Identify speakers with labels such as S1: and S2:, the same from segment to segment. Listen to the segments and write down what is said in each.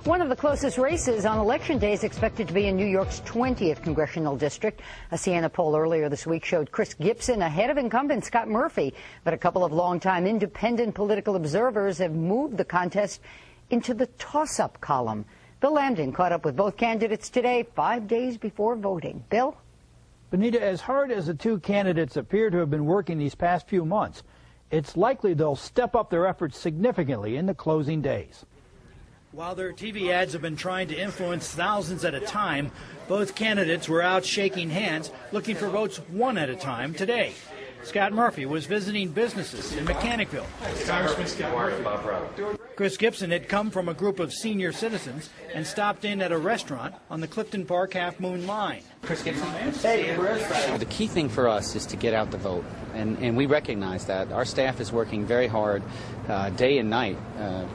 S1: One of the closest races on Election Day is expected to be in New York's 20th congressional district. A Siena poll earlier this week showed Chris Gibson ahead of incumbent Scott Murphy, but a couple of longtime independent political observers have moved the contest into the toss-up column. Bill Lambden caught up with both candidates today, 5 days before voting. Bill?
S2: Benita, as hard as the two candidates appear to have been working these past few months, it's likely they'll step up their efforts significantly in the closing days.
S3: While their TV ads have been trying to influence thousands at a time, both candidates were out shaking hands, looking for votes one at a time today. Scott Murphy was visiting businesses in Mechanicville.
S4: Congressman Scott Murphy.
S3: Chris Gibson had come from a group of senior citizens and stopped in at a restaurant on the Clifton Park Half Moon line.
S5: Chris Gibson. Hey, the key thing for us is to get out the vote, and we recognize that. Our staff is working very hard day and night,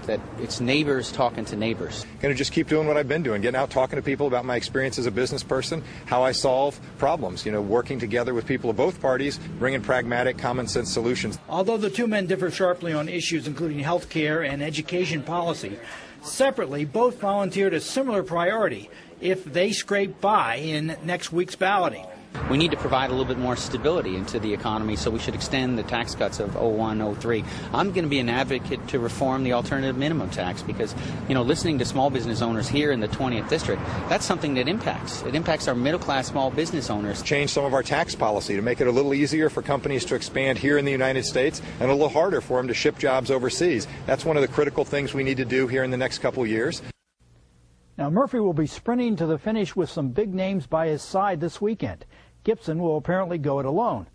S5: that it's neighbors talking to neighbors.
S6: Going to just keep doing what I've been doing, getting out talking to people about my experience as a business person, how I solve problems, working together with people of both parties, bringing pragmatic, common sense solutions.
S3: Although the two men differ sharply on issues including health care and education policy, separately both volunteered a similar priority if they scrape by in next week's balloting.
S5: We need to provide a little bit more stability into the economy, so we should extend the tax cuts of 01, 03. I'm going to be an advocate to reform the alternative minimum tax because, listening to small business owners here in the 20th district, that's something that impacts. It impacts our middle-class small business owners.
S6: Change some of our tax policy to make it a little easier for companies to expand here in the United States and a little harder for them to ship jobs overseas. That's one of the critical things we need to do here in the next couple of years.
S2: Now, Murphy will be sprinting to the finish with some big names by his side this weekend. Gibson will apparently go it alone.